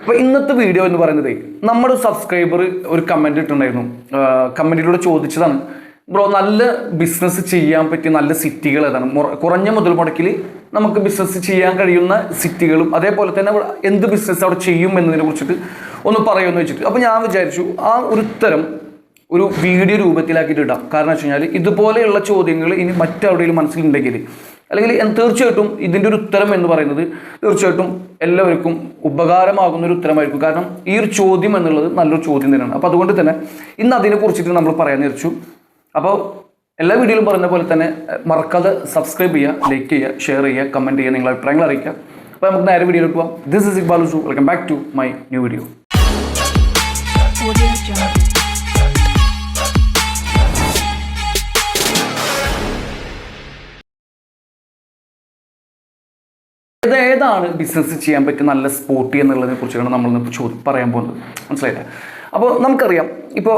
അപ്പോൾ ഇന്നത്തെ വീഡിയോ എന്ന് പറയുന്നത് നമ്മുടെ സബ്സ്ക്രൈബർ ഒരു കമൻറ്റ് ഇട്ടുണ്ടായിരുന്നു. കമൻറ്റിലൂടെ ചോദിച്ചതാണ്, ബ്രോ നല്ല ബിസിനസ് ചെയ്യാൻ പറ്റിയ നല്ല സിറ്റികൾ ഏതാണ്, കുറഞ്ഞ മുതൽ മുടക്കിൽ നമുക്ക് ബിസിനസ് ചെയ്യാൻ കഴിയുന്ന സിറ്റികളും അതേപോലെ തന്നെ എന്ത് ബിസിനസ് അവിടെ ചെയ്യും എന്നതിനെ കുറിച്ചിട്ട് ഒന്ന് പറയുമെന്ന് വെച്ചിട്ട്. അപ്പോൾ ഞാൻ വിചാരിച്ചു ആ ഒരു ഉത്തരം ഒരു വീഡിയോ രൂപത്തിലാക്കിയിട്ട് ഇടാം. കാരണം വെച്ച് കഴിഞ്ഞാൽ ഇതുപോലെയുള്ള ചോദ്യങ്ങൾ ഇനി മറ്റെവിടെയും മനസ്സിലുണ്ടെങ്കിൽ അല്ലെങ്കിൽ തീർച്ചയായിട്ടും ഇതിൻ്റെ ഒരു ഉത്തരം എന്ന് പറയുന്നത് തീർച്ചയായിട്ടും എല്ലാവർക്കും ഉപകാരമാകുന്ന ഒരു ഉത്തരമായിരിക്കും. കാരണം ഈ ഒരു ചോദ്യം എന്നുള്ളത് നല്ലൊരു ചോദ്യം തന്നെയാണ്. അപ്പോൾ അതുകൊണ്ട് തന്നെ ഇന്ന് അതിനെക്കുറിച്ചിട്ട് നമ്മൾ പറയാൻ വിചാരിച്ചു. അപ്പോൾ എല്ലാ വീഡിയോയിലും പറയുന്ന പോലെ തന്നെ മറക്കാതെ സബ്സ്ക്രൈബ് ചെയ്യുക, ലൈക്ക് ചെയ്യുക, ഷെയർ ചെയ്യുക, കമൻറ്റ് ചെയ്യുക, നിങ്ങളുടെ അഭിപ്രായങ്ങൾ അറിയിക്കുക. അപ്പോൾ നമുക്ക് നേരെ വീഡിയോയിലേക്ക് പോകാം. ദിസ് ഇസ് ഇക്ബാൽ ഹുസു. Welcome back to my new video. ഏതാണ് ബിസിനസ് ചെയ്യാൻ പറ്റിയ നല്ല സ്പോട്ട് എന്നുള്ളതിനെ കുറിച്ചാണ് നമ്മൾ പറയാൻ പോകുന്നത്. മനസ്സിലായില്ലേ? അപ്പോൾ നമുക്കറിയാം, ഇപ്പോൾ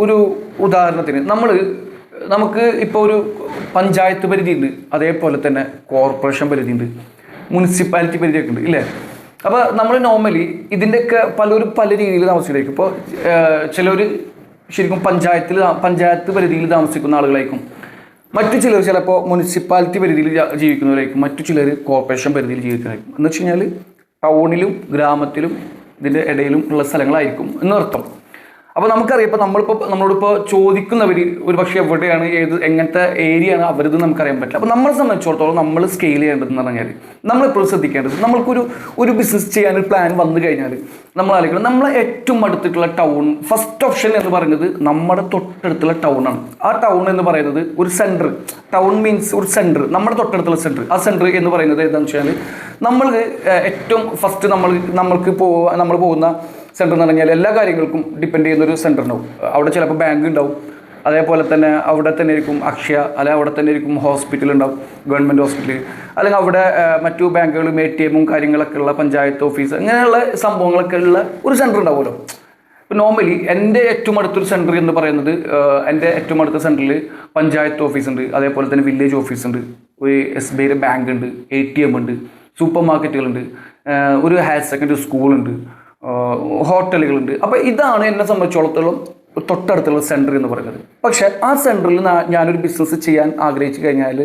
ഒരു ഉദാഹരണത്തിന് നമുക്ക് ഇപ്പോൾ ഒരു പഞ്ചായത്ത് പരിധിയുണ്ട്, അതേപോലെ തന്നെ കോർപ്പറേഷൻ പരിധിയുണ്ട്, മുനിസിപ്പാലിറ്റി പരിധിയൊക്കെ ഉണ്ട് ഇല്ലേ? അപ്പോൾ നമ്മൾ നോർമലി ഇതിൻ്റെയൊക്കെ പലരും പല രീതിയിൽ താമസിക്കുന്നതായിരിക്കും. ഇപ്പോൾ ചിലർ ശരിക്കും പഞ്ചായത്ത് പരിധിയിൽ താമസിക്കുന്ന ആളുകളായിരിക്കും, മറ്റു ചിലർ ചിലപ്പോൾ മുനിസിപ്പാലിറ്റി പരിധിയിൽ ജീവിക്കുന്നവരായിരിക്കും, മറ്റു ചിലർ കോർപ്പറേഷൻ പരിധിയിൽ ജീവിക്കുന്നവരായിരിക്കും. എന്ന് വെച്ച് കഴിഞ്ഞാൽ ടൗണിലും ഗ്രാമത്തിലും ഇതിൻ്റെ ഇടയിലും ഉള്ള സ്ഥലങ്ങളായിരിക്കും എന്നർത്ഥം. അപ്പോൾ നമുക്കറിയാം, ഇപ്പോൾ നമ്മളോടിപ്പോൾ ചോദിക്കുന്നവർ ഒരു പക്ഷേ എവിടെയാണ് എങ്ങനത്തെ ഏരിയ ആണ് അവരിത് നമുക്കറിയാൻ പറ്റില്ല. അപ്പോൾ നമ്മളെ സംബന്ധിച്ചിടത്തോളം നമ്മൾ സ്കെയിൽ ചെയ്യേണ്ടതെന്ന് പറഞ്ഞാൽ നമ്മളെപ്പോഴും ശ്രദ്ധിക്കേണ്ടത്, നമ്മൾക്കൊരു ബിസിനസ് ചെയ്യാനൊരു പ്ലാൻ വന്നു കഴിഞ്ഞാൽ നമ്മൾ ആലോചിക്കണം നമ്മളെ ഏറ്റവും അടുത്തിട്ടുള്ള ടൗൺ. ഫസ്റ്റ് ഓപ്ഷൻ എന്ന് പറയുന്നത് നമ്മുടെ തൊട്ടടുത്തുള്ള ടൗണാണ്. ആ ടൗൺ എന്ന് പറയുന്നത് ഒരു സെൻറ്റർ. ടൗൺ മീൻസ് ഒരു സെൻറ്റർ, നമ്മുടെ തൊട്ടടുത്തുള്ള സെൻറ്റർ. ആ സെൻറ്റർ എന്ന് പറയുന്നത് എന്താണെന്ന് വെച്ചാൽ നമ്മൾ ഏറ്റവും ഫസ്റ്റ് നമ്മൾ പോകുന്ന സെൻറ്റർ എന്ന് പറഞ്ഞാൽ എല്ലാ കാര്യങ്ങൾക്കും ഡിപ്പെൻഡ് ചെയ്യുന്നൊരു സെൻറ്റർ ഉണ്ടാവും. അവിടെ ചിലപ്പോൾ ബാങ്ക് ഉണ്ടാവും, അതേപോലെ തന്നെ അവിടെ തന്നെ ആയിരിക്കും അക്ഷയ, അല്ലെങ്കിൽ അവിടെ തന്നെ ആയിരിക്കും ഹോസ്പിറ്റൽ ഉണ്ടാവും, ഗവൺമെൻറ് ഹോസ്പിറ്റൽ, അല്ലെങ്കിൽ അവിടെ മറ്റു ബാങ്കുകളും ATM കാര്യങ്ങളൊക്കെ ഉള്ള പഞ്ചായത്ത് ഓഫീസ്, അങ്ങനെയുള്ള സംഭവങ്ങളൊക്കെ ഉള്ള ഒരു സെൻറ്റർ ഉണ്ടാവുമല്ലോ. ഇപ്പോൾ നോർമലി എൻ്റെ ഏറ്റവും അടുത്തൊരു സെൻറ്റർ എന്ന് പറയുന്നത്, എൻ്റെ ഏറ്റവും അടുത്ത സെൻറ്ററിൽ പഞ്ചായത്ത് ഓഫീസ് ഉണ്ട്, അതേപോലെ തന്നെ വില്ലേജ് ഓഫീസ് ഉണ്ട്, ഒരു SBI ബാങ്ക് ഉണ്ട്, ATM ഉണ്ട്, സൂപ്പർ മാർക്കറ്റുകളുണ്ട്, ഒരു ഹയർ സെക്കൻഡറി സ്കൂളുണ്ട്, ഹോട്ടലുകളുണ്ട്. അപ്പോൾ ഇതാണ് എന്നെ സംബന്ധിച്ചിടത്തോളം തൊട്ടടുത്തുള്ള സെൻറ്റർ എന്ന് പറയുന്നത്. പക്ഷേ ആ സെൻറ്ററിൽ ഞാനൊരു ബിസിനസ് ചെയ്യാൻ ആഗ്രഹിച്ചു കഴിഞ്ഞാൽ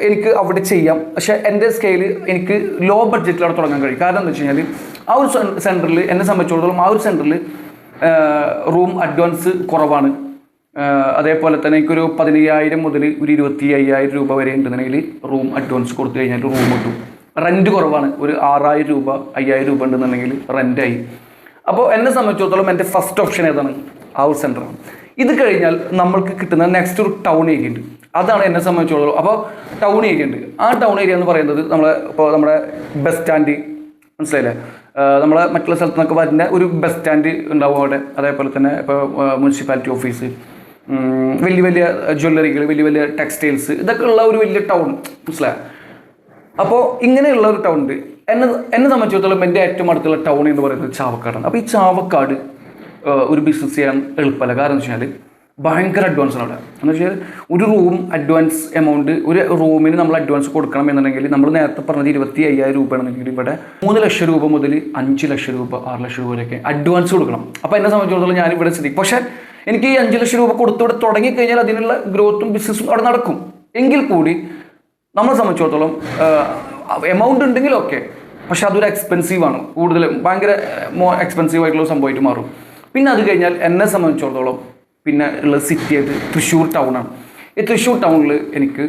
എനിക്ക് അവിടെ ചെയ്യാം. പക്ഷേ എൻ്റെ സ്കെയിൽ എനിക്ക് ലോ ബഡ്ജറ്റിൽ അവിടെ തുടങ്ങാൻ കഴിയും. കാരണം എന്താ വെച്ച് കഴിഞ്ഞാൽ ആ ഒരു സെൻറ്ററിൽ എന്നെ സംബന്ധിച്ചിടത്തോളം ആ ഒരു സെൻറ്ററിൽ റൂം അഡ്വാൻസ് കുറവാണ്. അതേപോലെ തന്നെ എനിക്കൊരു 15,000 മുതൽ ഒരു 25,000 രൂപ വരെ ഉണ്ടെന്നുണ്ടെങ്കിൽ റൂം അഡ്വാൻസ് കൊടുത്തു കഴിഞ്ഞാൽ റൂം കിട്ടും. റെൻറ്റ് കുറവാണ്, ഒരു 6,000 രൂപ 5,000 രൂപ ഉണ്ടെന്നുണ്ടെങ്കിൽ റെൻറ്റായി. അപ്പോൾ എന്നെ സംബന്ധിച്ചിടത്തോളം എൻ്റെ ഫസ്റ്റ് ഓപ്ഷൻ ഏതാണ്? ആ ഒരു സെൻറ്ററാണ്. ഇത് കഴിഞ്ഞാൽ നമ്മൾക്ക് കിട്ടുന്ന നെക്സ്റ്റ് ഒരു ടൗൺ ഏരിയ ഉണ്ട്. അതാണ് എന്നെ സംബന്ധിച്ചിടത്തോളം. അപ്പോൾ ടൗൺ ഏരിയ ഉണ്ട്. ആ ടൗൺ ഏരിയ എന്ന് പറയുന്നത് നമ്മുടെ ബസ് സ്റ്റാൻഡ്, മനസ്സിലായില്ലേ? നമ്മളെ മറ്റുള്ള സ്ഥലത്തു നിന്നൊക്കെ വരുന്ന ഒരു ബസ് സ്റ്റാൻഡ് ഉണ്ടാവും അവിടെ. അതേപോലെ തന്നെ ഇപ്പോൾ മുനിസിപ്പാലിറ്റി ഓഫീസ്, വലിയ വലിയ ജ്വല്ലറികൾ, വലിയ വലിയ ടെക്സ്റ്റൈൽസ്, ഇതൊക്കെ ഉള്ള ഒരു വലിയ ടൗൺ, മനസ്സിലായോ? അപ്പോൾ ഇങ്ങനെയുള്ള ഒരു ടൗൺ ഉണ്ട്. എന്നെ സംബന്ധിച്ചിടത്തോളം എൻ്റെ ഏറ്റവും അടുത്തുള്ള ടൗൺ എന്ന് പറയുന്നത് ചാവക്കാടാണ്. അപ്പോൾ ഈ ചാവക്കാട് ഒരു ബിസിനസ് ചെയ്യാൻ എളുപ്പമല്ല. കാരണം എന്ന് വെച്ചാൽ ഭയങ്കര അഡ്വാൻസ് ആണ് അവിടെ. എന്ന് വെച്ചാൽ ഒരു റൂം അഡ്വാൻസ് എമൗണ്ട്, ഒരു റൂമിന് നമ്മൾ അഡ്വാൻസ് കൊടുക്കണം എന്നുണ്ടെങ്കിൽ നമ്മൾ നേരത്തെ പറഞ്ഞത് 25,000 രൂപ ആണെന്നെങ്കിൽ ഇവിടെ 3 ലക്ഷം രൂപ മുതൽ 5 ലക്ഷം രൂപ 6 ലക്ഷം രൂപ വരെയൊക്കെ അഡ്വാൻസ് കൊടുക്കണം. അപ്പോൾ എന്നെ സംബന്ധിച്ചിടത്തോളം ഞാൻ ഇവിടെ ശ്രദ്ധിക്കും. പക്ഷേ എനിക്ക് ഈ 5 ലക്ഷം രൂപ കൊടുത്ത് ഇവിടെ തുടങ്ങിക്കഴിഞ്ഞാൽ അതിനുള്ള ഗ്രോത്തും ബിസിനസ്സും അവിടെ നടക്കും. എങ്കിൽ കൂടി നമ്മളെ സംബന്ധിച്ചിടത്തോളം എമൗണ്ട് ഉണ്ടെങ്കിൽ ഓക്കെ, പക്ഷെ അതൊരു എക്സ്പെൻസീവാണ്, കൂടുതലും ഭയങ്കര എക്സ്പെൻസീവ് ആയിട്ടുള്ള സംഭവമായിട്ട് മാറും. പിന്നെ അത് കഴിഞ്ഞാൽ എന്നെ സംബന്ധിച്ചിടത്തോളം പിന്നെ ഉള്ള സിറ്റി ആയിട്ട് തൃശ്ശൂർ ടൗണാണ്. ഈ തൃശ്ശൂർ ടൗണിൽ എനിക്ക്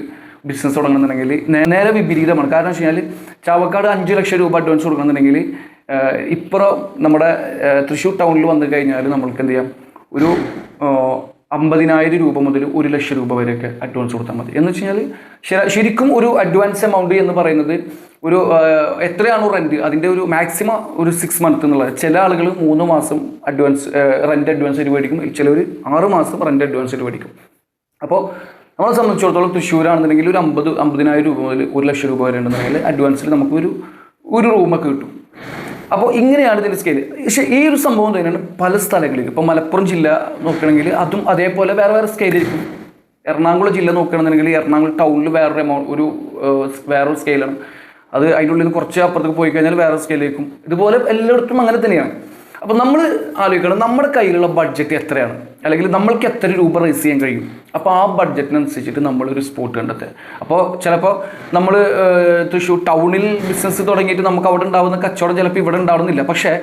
ബിസിനസ് തുടങ്ങണമെന്നുണ്ടെങ്കിൽ നേരെ വിപരീതമാണ്. കാരണം വെച്ച് കഴിഞ്ഞാൽ ചാവക്കാട് 5 ലക്ഷം രൂപ അഡ്വാൻസ് കൊടുക്കണമെന്നുണ്ടെങ്കിൽ ഇപ്പുറം നമ്മുടെ തൃശ്ശൂർ ടൗണിൽ വന്നു കഴിഞ്ഞാൽ നമ്മൾക്ക് എന്ത് ചെയ്യാം, ഒരു 50,000 രൂപ മുതൽ 1 ലക്ഷം രൂപ വരെയൊക്കെ അഡ്വാൻസ് കൊടുത്താൽ മതി. എന്ന് വെച്ച് കഴിഞ്ഞാൽ ശരിക്കും ഒരു അഡ്വാൻസ് എമൗണ്ട് എന്ന് പറയുന്നത് ഒരു എത്രയാണോ റെൻറ്റ് അതിൻ്റെ ഒരു മാക്സിമം ഒരു 6 മന്ത് എന്നുള്ളത്. ചില ആളുകൾ 3 മാസം അഡ്വാൻസ് റെൻറ്റ് അഡ്വാൻസ് മേടിക്കും, ചിലർ 6 മാസം റെൻറ്റ് അഡ്വാൻസ് മേടിക്കും. അപ്പോൾ നമ്മളെ സംബന്ധിച്ചിടത്തോളം തൃശ്ശൂരാണെന്നുണ്ടെങ്കിൽ ഒരു 50,000 രൂപ മുതൽ 1 ലക്ഷം രൂപ വരെ ഉണ്ടെന്നുണ്ടെങ്കിൽ അഡ്വാൻസിൽ നമുക്ക് ഒരു റൂമൊക്കെ കിട്ടും. അപ്പോൾ ഇങ്ങനെയാണ് ഇതിൻ്റെ സ്കെയിൽ. പക്ഷേ ഈ ഒരു സംഭവം തന്നെയാണ് പല സ്ഥലങ്ങളിൽ. ഇപ്പോൾ മലപ്പുറം ജില്ല നോക്കുകയാണെങ്കിൽ അതും അതേപോലെ വേറെ സ്കെയിലായിരിക്കും. എറണാകുളം ജില്ല നോക്കുകയാണെന്നുണ്ടെങ്കിൽ എറണാകുളം ടൗണിൽ വേറൊരു സ്കെയിലാണ്. അത് അതിൻ്റെ ഉള്ളിൽ നിന്ന് കുറച്ച് അപ്പുറത്തേക്ക് പോയി കഴിഞ്ഞാൽ വേറെ സ്കെയിലേക്കും. ഇതുപോലെ എല്ലായിടത്തും അങ്ങനെ തന്നെയാണ്. അപ്പോൾ നമ്മൾ ആലോചിക്കണം നമ്മുടെ കയ്യിലുള്ള ബഡ്ജറ്റ് എത്രയാണ്, അല്ലെങ്കിൽ നമ്മൾക്ക് എത്ര രൂപ റേസ് ചെയ്യാൻ കഴിയും. അപ്പോൾ ആ ബഡ്ജറ്റിനനുസരിച്ചിട്ട് നമ്മളൊരു സ്പോട്ട് കണ്ടെത്തുക. അപ്പോൾ ചിലപ്പോൾ നമ്മൾ തൃശ്ശൂർ ടൗണിൽ ബിസിനസ് തുടങ്ങിയിട്ട് നമുക്ക് അവിടെ ഉണ്ടാകുന്ന കച്ചവടം ചിലപ്പോൾ ഇവിടെ ഉണ്ടാവുന്നില്ല. പക്ഷേ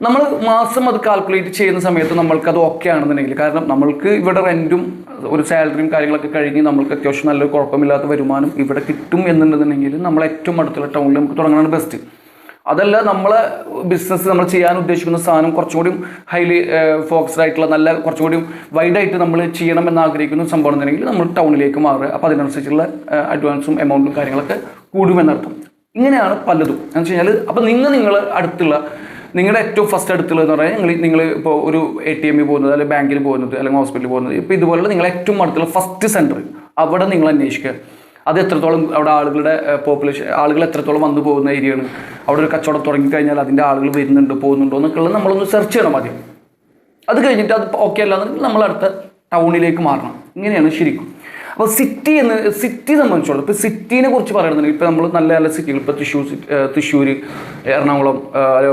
നമ്മൾ മാസം അത് കാൽക്കുലേറ്റ് ചെയ്യുന്ന സമയത്ത് നമ്മൾക്കത് ഓക്കെ ആണെന്നുണ്ടെങ്കിൽ, കാരണം നമ്മൾക്ക് ഇവിടെ റെൻറ്റും ഒരു സാലറിയും കാര്യങ്ങളൊക്കെ കഴിഞ്ഞ് നമ്മൾക്ക് അത്യാവശ്യം നല്ലൊരു കുഴപ്പമില്ലാത്ത വരുമാനം ഇവിടെ കിട്ടും എന്നുണ്ടെന്നുണ്ടെങ്കിൽ നമ്മൾ ഏറ്റവും അടുത്തുള്ള ടൗണിൽ നമുക്ക് തുടങ്ങാനാണ് ബെസ്റ്റ്. അതല്ല നമ്മളെ ബിസിനസ് നമ്മൾ ചെയ്യാൻ ഉദ്ദേശിക്കുന്ന സാധനം കുറച്ചും കൂടി ഹൈലി ഫോക്കസ്ഡ് ആയിട്ടുള്ള നല്ല കുറച്ചും കൂടി വൈഡായിട്ട് നമ്മൾ ചെയ്യണം എന്ന് ആഗ്രഹിക്കുന്ന സംഭവം എന്നുണ്ടെങ്കിൽ നമ്മൾ ടൗണിലേക്ക് മാറുക. അപ്പോൾ അതിനനുസരിച്ചുള്ള അഡ്വാൻസും എമൗണ്ടും കാര്യങ്ങളൊക്കെ കൂടുമെന്നർത്ഥം. ഇങ്ങനെയാണ് പലതും എന്ന് വെച്ച് കഴിഞ്ഞാൽ. അപ്പോൾ നിങ്ങൾ അടുത്തുള്ള നിങ്ങളുടെ ഏറ്റവും ഫസ്റ്റ് അടുത്തുള്ളതെന്ന് പറഞ്ഞാൽ നിങ്ങൾ ഇപ്പോൾ ഒരു ATM പോകുന്നത്, അല്ലെങ്കിൽ ബാങ്കിൽ പോകുന്നത്, അല്ലെങ്കിൽ ഹോസ്പിറ്റലിൽ പോകുന്നത്, ഇപ്പോൾ ഇതുപോലുള്ള നിങ്ങളെ ഏറ്റവും അടുത്തുള്ള ഫസ്റ്റ് സെൻറ്റർ അവിടെ നിങ്ങൾ അന്വേഷിക്കുക. അത് എത്രത്തോളം അവിടെ ആളുകളുടെ പോപ്പുലേഷൻ, ആളുകൾ എത്രത്തോളം വന്നു പോകുന്ന ഏരിയയാണ്, അവിടെ ഒരു കച്ചവടം തുടങ്ങിക്കഴിഞ്ഞാൽ അതിൻ്റെ ആളുകൾ വരുന്നുണ്ട് പോകുന്നുണ്ടോ എന്നൊക്കെയുള്ളത് നമ്മളൊന്ന് സെർച്ച് ചെയ്യണം ആദ്യം. അത് കഴിഞ്ഞിട്ട് അത് ഓക്കെ അല്ലാന്നുണ്ടെങ്കിൽ നമ്മൾ അടുത്ത ടൗണിലേക്ക് മാറണം. ഇങ്ങനെയാണ് ശരിക്കും. അപ്പോൾ സിറ്റി സംബന്ധിച്ചോളം ഇപ്പോൾ സിറ്റീനെ കുറിച്ച് പറയുന്നുണ്ടെങ്കിൽ ഇപ്പോൾ നമ്മൾ നല്ല നല്ല സിറ്റികൾ, ഇപ്പോൾ തൃശ്ശൂർ, എറണാകുളം,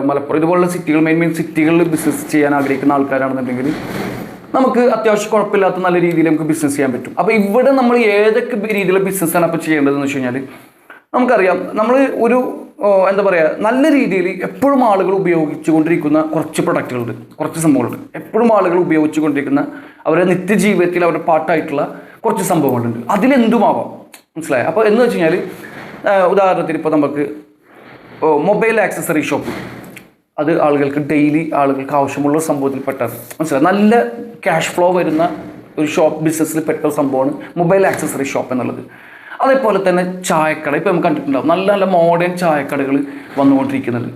മലപ്പുറം ഇതുപോലുള്ള സിറ്റികൾ, മെയിൻ സിറ്റികളിൽ ബിസിനസ് ചെയ്യാൻ ആഗ്രഹിക്കുന്ന ആൾക്കാരാണെന്നുണ്ടെങ്കിൽ നമുക്ക് അത്യാവശ്യം കുഴപ്പമില്ലാത്ത നല്ല രീതിയിൽ നമുക്ക് ബിസിനസ് ചെയ്യാൻ പറ്റും. അപ്പോൾ ഇവിടെ നമ്മൾ ഏതൊക്കെ രീതിയിലുള്ള ബിസിനസ്സാണ് അപ്പോൾ ചെയ്യേണ്ടതെന്ന് വെച്ച് കഴിഞ്ഞാൽ നമുക്കറിയാം. നമ്മൾ ഒരു എന്താ പറയുക, നല്ല രീതിയിൽ എപ്പോഴും ആളുകൾ ഉപയോഗിച്ചുകൊണ്ടിരിക്കുന്ന കുറച്ച് പ്രൊഡക്റ്റുകളുണ്ട്, കുറച്ച് സംഭവങ്ങളുണ്ട്. എപ്പോഴും ആളുകൾ ഉപയോഗിച്ചുകൊണ്ടിരിക്കുന്ന അവരുടെ നിത്യജീവിതത്തിൽ അവരുടെ പാർട്ടായിട്ടുള്ള കുറച്ച് സംഭവങ്ങളുണ്ട്. അതിലെന്തുമാവാം, മനസ്സിലായി. അപ്പോൾ എന്ന് വെച്ച് കഴിഞ്ഞാൽ ഉദാഹരണത്തിന് ഇപ്പോൾ നമുക്ക് മൊബൈൽ ആക്സസറി ഷോപ്പ്, അത് ആളുകൾക്ക് ഡെയിലി ആളുകൾക്ക് ആവശ്യമുള്ള സംഭവത്തിൽ പെട്ടത്, മനസ്സിലായി. നല്ല ക്യാഷ് ഫ്ലോ വരുന്ന ഒരു ഷോപ്പ് ബിസിനസ്സിൽ പെട്ട സംഭവമാണ് മൊബൈൽ ആക്സസറി ഷോപ്പ് എന്നുള്ളത്. അതേപോലെ തന്നെ ചായക്കട, ഇപ്പോൾ നമുക്ക് കണ്ടിട്ടുണ്ടാവും നല്ല നല്ല മോഡേൺ ചായക്കടകൾ വന്നുകൊണ്ടിരിക്കുന്നത്.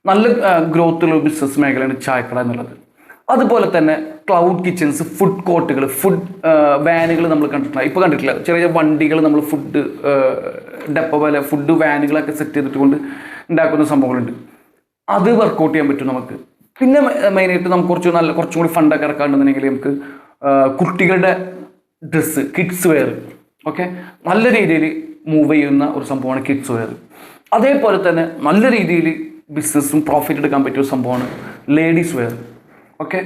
നല്ല ഗ്രോത്തുള്ള ബിസിനസ് മേഖലയാണ് ചായക്കട എന്നുള്ളത്. അതുപോലെ തന്നെ ക്ലൗഡ് കിച്ചൺസ്, ഫുഡ് കോർട്ടുകൾ, ഫുഡ് വാനുകൾ നമ്മൾ കണ്ടിട്ടുണ്ടാവും. ഇപ്പോൾ കണ്ടിട്ടില്ല, ചെറിയ വണ്ടികൾ നമ്മൾ ഫുഡ് ഡെപ്പോ പോലെ ഫുഡ് വാനുകളൊക്കെ സെറ്റ് ചെയ്തിട്ട് കൊണ്ട് ഉണ്ടാക്കുന്ന സംഭവങ്ങളുണ്ട്. അത് വർക്കൗട്ട് ചെയ്യാൻ പറ്റും നമുക്ക്. പിന്നെ മെയിനായിട്ട് നമുക്ക് കുറച്ചും കൂടി ഫണ്ടൊക്കെ ഇറക്കാണ്ടെന്നുണ്ടെങ്കിൽ നമുക്ക് കുട്ടികളുടെ ഡ്രസ്സ്, കിഡ്സ് വെയർ, ഓക്കെ, നല്ല രീതിയിൽ മൂവ് ചെയ്യുന്ന ഒരു സംഭവമാണ് കിഡ്സ് വെയർ. അതേപോലെ തന്നെ നല്ല രീതിയിൽ ബിസിനസ്സും പ്രോഫിറ്റ് എടുക്കാൻ പറ്റിയ ഒരു സംഭവമാണ് ലേഡീസ് വെയർ, ഓക്കെ.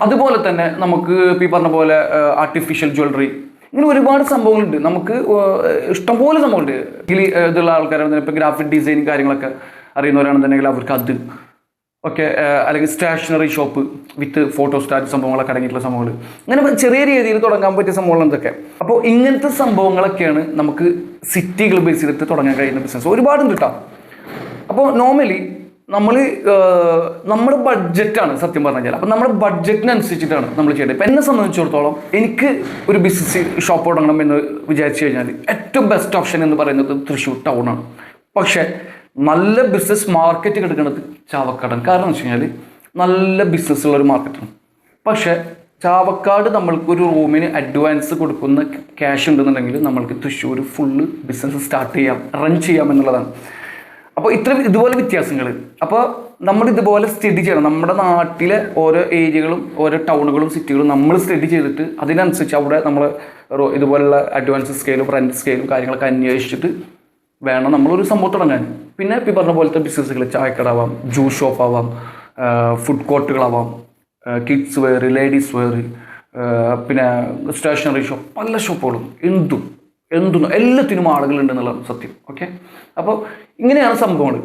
അതുപോലെ തന്നെ നമുക്ക് ഇപ്പോൾ ഈ പറഞ്ഞ പോലെ ആർട്ടിഫിഷ്യൽ ജ്വല്ലറി, ഇങ്ങനെ ഒരുപാട് സംഭവങ്ങളുണ്ട്. നമുക്ക് ഇഷ്ടംപോലെ സംഭവമുണ്ട്. ഇതുള്ള ആൾക്കാരാണ് ഇപ്പോൾ ഗ്രാഫിക് ഡിസൈനിങ് കാര്യങ്ങളൊക്കെ അറിയുന്നവരാണെന്നുണ്ടെങ്കിൽ അവർക്ക് അത്, ഓക്കെ. അല്ലെങ്കിൽ stationery shop with photostat സംഭവങ്ങളൊക്കെ അടങ്ങിയിട്ടുള്ള സംഭവങ്ങൾ, അങ്ങനെ ചെറിയ രീതിയിൽ തുടങ്ങാൻ പറ്റിയ സംഭവങ്ങൾ എന്തൊക്കെ. അപ്പോൾ ഇങ്ങനത്തെ സംഭവങ്ങളൊക്കെയാണ് നമുക്ക് സിറ്റികൾ ബേസ് ചെയ്തിട്ട് തുടങ്ങാൻ കഴിയുന്ന ബിസിനസ്. ഒരുപാടുണ്ട് കേട്ടോ. അപ്പോൾ നോർമലി നമ്മുടെ ബഡ്ജറ്റാണ് സത്യം പറഞ്ഞു കഴിഞ്ഞാൽ. അപ്പം നമ്മുടെ ബഡ്ജറ്റിനനുസരിച്ചിട്ടാണ് നമ്മൾ ചെയ്യേണ്ടത്. ഇപ്പം എന്നെ സംബന്ധിച്ചിടത്തോളം എനിക്ക് ഒരു ബിസിനസ് ഷോപ്പ് തുടങ്ങണം എന്ന് വിചാരിച്ചു കഴിഞ്ഞാൽ ഏറ്റവും ബെസ്റ്റ് ഓപ്ഷൻ എന്ന് പറയുന്നത് തൃശ്ശൂർ ടൗണാണ്. പക്ഷേ നല്ല ബിസിനസ് മാർക്കറ്റ് കിടക്കുന്നത് ചാവക്കാടാണ്. കാരണം എന്ന് വെച്ച് കഴിഞ്ഞാൽ നല്ല ബിസിനസ്സുള്ളൊരു മാർക്കറ്റാണ്. പക്ഷേ ചാവക്കാട് നമ്മൾക്കൊരു റൂമിന് അഡ്വാൻസ് കൊടുക്കുന്ന ക്യാഷ് ഉണ്ടെന്നുണ്ടെങ്കിൽ നമ്മൾക്ക് തൃശ്ശൂർ ഫുള്ള് ബിസിനസ് സ്റ്റാർട്ട് ചെയ്യാം, റൺ ചെയ്യാം എന്നുള്ളതാണ്. അപ്പോൾ ഇതുപോലെ വ്യത്യാസങ്ങൾ. അപ്പോൾ നമ്മൾ ഇതുപോലെ സ്റ്റഡി ചെയ്യണം. നമ്മുടെ നാട്ടിലെ ഓരോ ഏരിയകളും ഓരോ ടൗണുകളും സിറ്റികളും നമ്മൾ സ്റ്റഡി ചെയ്തിട്ട് അതിനനുസരിച്ച് അവിടെ നമ്മൾ ഇതുപോലുള്ള അഡ്വാൻസ് സ്കെയിലും റെൻറ്റ് സ്കെയിലും കാര്യങ്ങളൊക്കെ അന്വേഷിച്ചിട്ട് വേണം നമ്മളൊരു സംഭവം തുടങ്ങാൻ. പിന്നെ ഇപ്പോൾ പറഞ്ഞ പോലത്തെ ബിസിനസ്സുകൾ, ചായക്കട ആവാം, ജ്യൂസ് ഷോപ്പ് ആവാം, ഫുഡ് കോർട്ടുകളാവാം, കിഡ്സ് വെയർ, ലേഡീസ് വെയർ, പിന്നെ സ്റ്റേഷനറി ഷോപ്പ്, പല ഷോപ്പുകളും എന്തും എല്ലാത്തിനും ആളുകളുണ്ടെന്നുള്ളതാണ് സത്യം, ഓക്കെ. അപ്പോൾ ഇങ്ങനെയാണ് സംഭവങ്ങൾ.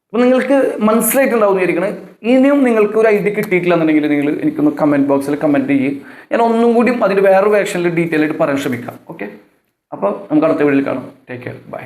അപ്പോൾ നിങ്ങൾക്ക് മനസ്സിലായിട്ടുണ്ടാവും വിചാരിക്കണേ. ഇനിയും നിങ്ങൾക്ക് ഒരു ഐഡിയ കിട്ടിയിട്ടില്ല എന്നുണ്ടെങ്കിൽ നിങ്ങൾ എനിക്കൊന്ന് കമൻറ്റ് ബോക്സിൽ കമൻറ്റ് ചെയ്യും. ഞാൻ ഒന്നും കൂടിയും അതിൻ്റെ വേറൊരു വേർഷനിൽ ഡീറ്റെയിൽ ആയിട്ട് പറയാൻ ശ്രമിക്കാം, ഓക്കെ. അപ്പോൾ നമുക്ക് അടുത്ത വീഡിയോയിൽ കാണാം. Take care, by.